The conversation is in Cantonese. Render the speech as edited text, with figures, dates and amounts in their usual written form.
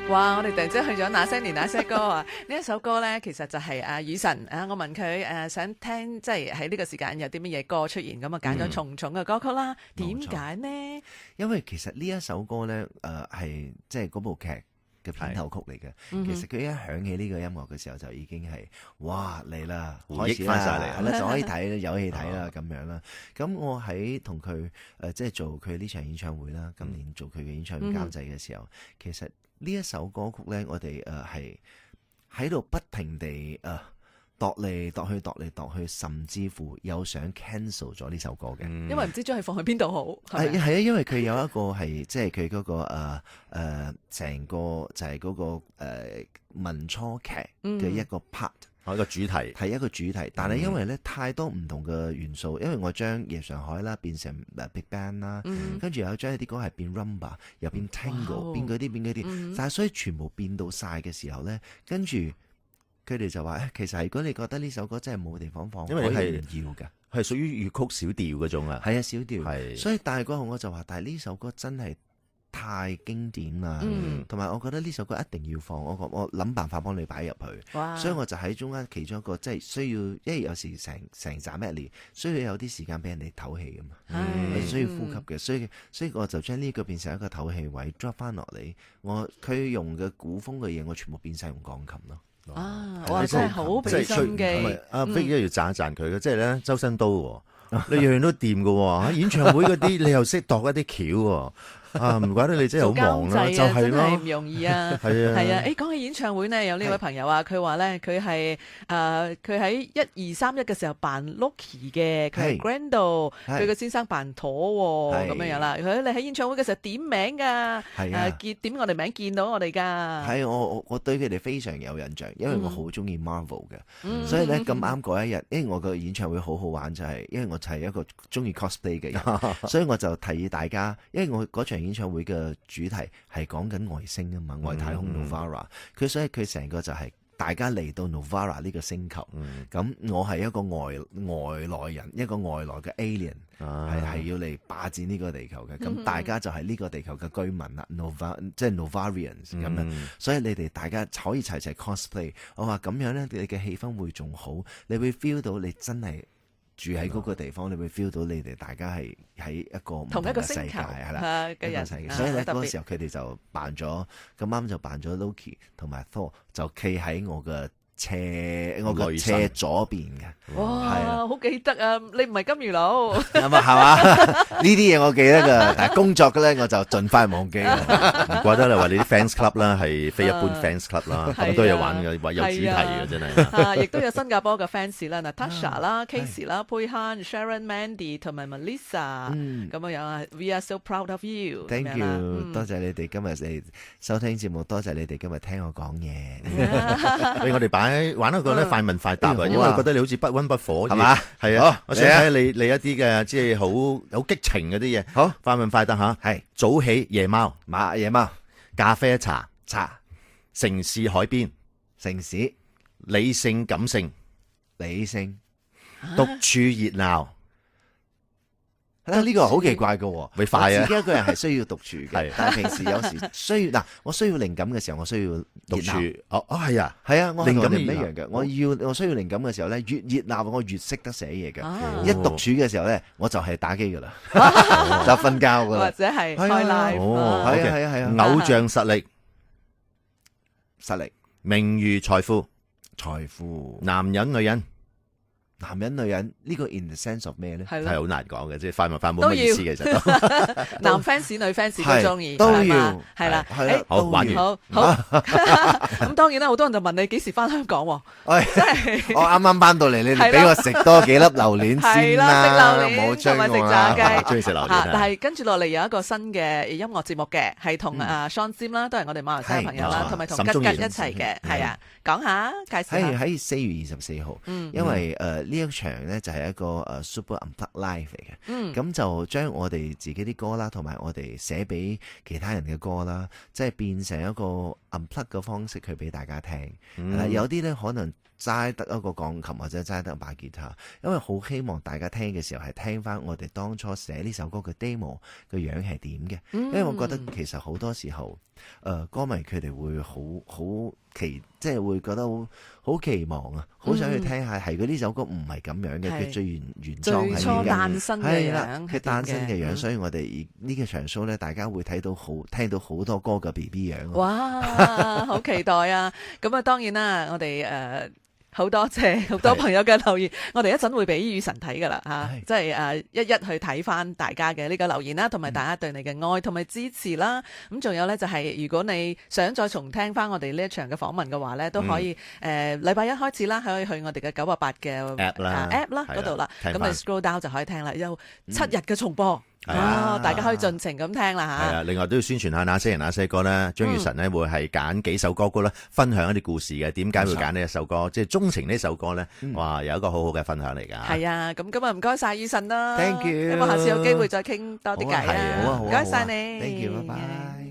哇！我哋突然之間去咗那些年那些歌啊！呢一首歌呢，其實就係雨神啊。我問佢想聽，即係喺呢個時間有啲乜嘢歌出現，咁啊揀咗重重嘅歌曲啦。點解呢？因為其實呢一首歌呢，係即係嗰部劇嘅片頭曲嚟嘅。其實佢一響起呢個音樂嘅時候，就已經係哇嚟啦，開始翻晒嚟，係啦，就可以睇有戲睇啦咁樣啦。咁我喺同佢即係做佢呢場演唱會啦，今年做佢嘅演唱會監製嘅時候，其實呢一首歌曲呢，我哋係喺度不停地度嚟度去，甚至乎有想 cancel 咗呢首歌嘅，因為唔知將佢放去邊度好。係啊，因為佢有一個係即係佢嗰個成個就係嗰個民初劇嘅一個 part。一個主題係一個主題，但係因為咧太多唔同嘅元素，因為我將夜上海啦變成Big Band 啦，跟住又將一啲歌係變 Rumba， 又變 Tango， 變嗰啲，但係所以全部變到晒嘅時候咧，跟住佢哋就話其實如果你覺得呢首歌真係冇地方放，因為你係唔要㗎，係屬於粵曲小調嗰種啊，係啊小調，係，所以但係嗰陣我就話，但係呢首歌真係太經典啦，同埋我覺得呢首歌一定要放，我諗辦法幫你擺入去，所以我就喺中間其中一個即係需要，因為有時成集 medley 需要有啲時間俾人哋唞氣㗎嘛，需要呼吸嘅，所以我就將呢個變成一個唞氣位 drop 翻落嚟，佢用嘅古風嘅嘢，我全部變晒用鋼琴咯。哇！真係好俾心機。阿 Vic 一要讚一讚佢嘅，即係咧周身刀，你樣樣都掂㗎喎。演唱會嗰啲你又識度一啲橋喎。唔怪得你真係好忙啦，就係咯，真係唔容易啊。係啊，講起演唱會呢，有呢位朋友啊，佢話咧佢係佢喺1231嘅時候扮 Loki 嘅，佢係 Grando， 佢個先生扮陀咁樣啦。你喺演唱會嘅時候點名㗎，點我哋名見到我哋㗎。係我對佢哋非常有印象，因為我好中意 Marvel 嘅，所以咧咁啱嗰一日，因為我個演唱會好好玩，就係因為我就係一個中意 cosplay 嘅人，所以我就提議大家，因為我嗰場演唱會嘅主題係講緊外星啊嘛，外太空 Novara， 所以佢成個就係大家嚟到 Novara 呢個星球，咁我係一個外來人，一個外來嘅 alien，係要嚟霸佔呢個地球嘅，咁大家就係呢個地球嘅居民啦即係 Novarians 咁樣，所以你哋大家可以齊齊 cosplay， 我話咁樣咧，你嘅氣氛會仲好，你會 feel 到你真係住喺嗰個地方，你會 feel 到你哋大家係喺一個唔同嘅世界係啦嘅人，所以咧嗰個時候佢哋就扮咗咁啱就扮咗 Loki 同埋 Thor， 就企喺我嘅車左邊嘅。哇，好記得啊！你唔係金魚佬係嘛？呢啲嘢我記得㗎，但係工作嘅咧我就盡快忘記。唔怪得你話你啲 fans club 啦，係非一般 fans club 啦，咁多嘢玩嘅，話有主題嘅真係。亦都有新加坡嘅 fans 啦，Natasha 啦、Casey 啦、佩珊、Sharon、Mandy 同埋 Melissa 咁樣啊。We are so proud of you。Thank you，多謝你哋今日嚟收聽節目，多謝你哋今日聽我講嘢。俾我哋玩一個咧快問快答啊，因為覺得你好似不溫不火係嘛？係啊，我想睇下你一啲嘅即係好激情嗰啲嘢。好，快問快答吓。係早起夜貓，夜貓，咖啡茶，城市海邊，城市，理性感性，理性，獨處熱鬧。呢個好奇怪嘅喎，咪快啊！自己一個人係需要獨處嘅，但係平時有時需要我需要靈感嘅時候，我需要獨處。係啊，我靈感唔一樣嘅。我需要靈感嘅時候咧，越熱鬧我越識得寫嘢嘅。一獨處嘅時候咧，我就係打機噶啦，就瞓覺噶啦，或者係開 live。係啊，偶像實力，名譽財富，男人女人。男人女人呢個 in the sense of 咩咧？係好難講嘅，即係快問快冇乜意思其實。男 fans 女 fans 都中意，都要係啦。好玩完，好。咁當然啦，好多人就問你幾時翻香港喎？即係我啱啱翻到嚟，你哋俾我食多幾粒榴蓮先啦，食榴蓮同埋食炸雞，中意食榴蓮。但係跟住落嚟有一個新嘅音樂節目嘅，係同Sean Sim 啦，都係我哋馬來西亞朋友啦，同埋同吉吉一齊嘅，係啊，講下介紹下。喺4月24號，因為呢一場咧就係一個Super Unplugged Live 嚟嘅。咁就將我哋自己啲歌啦，同埋我哋寫俾其他人嘅歌啦，即係變成一個 unplug 嘅方式去俾大家聽。有啲咧可能齋得一個鋼琴或者齋得一把吉他，因為好希望大家聽嘅時候係聽翻我哋當初寫呢首歌嘅 demo 嘅樣係點嘅。因為我覺得其實好多時候，歌迷佢哋會好即係會覺得好期望啊，好想去聽下係佢呢首歌唔係咁樣嘅，佢最原裝係最初誕生嘅樣，佢誕生嘅樣，所以我哋呢個場 show 咧，大家會聽到好多歌嘅 BB 樣。哇，好期待啊！咁啊，當然啦，我哋好多謝好多朋友嘅留言，我哋一陣會俾雨神睇噶啦嚇，即係一一去睇翻大家嘅呢個留言啦，同埋大家對你嘅愛同埋支持啦。咁仲有呢，就係如果你想再重聽翻我哋呢一場嘅訪問嘅話呢，都可以禮拜一開始啦，可以去我哋嘅988嘅 app 啦嗰度啦，咁你 scroll down 就可以聽啦，有7日嘅重播。大家可以盡情咁聽啦嚇。另外都要宣傳下那些人那些歌啦。張雨晨呢會係揀幾首歌曲啦，分享一啲故事嘅。點解會揀呢一首歌？即係鍾情呢首歌呢，哇，有一個好好嘅分享嚟㗎。係啊，咁今日唔該晒雨晨啦。 Thank you。希望下次有機會再傾多啲偈啊。好啊，唔該晒你。Thank you，拜拜。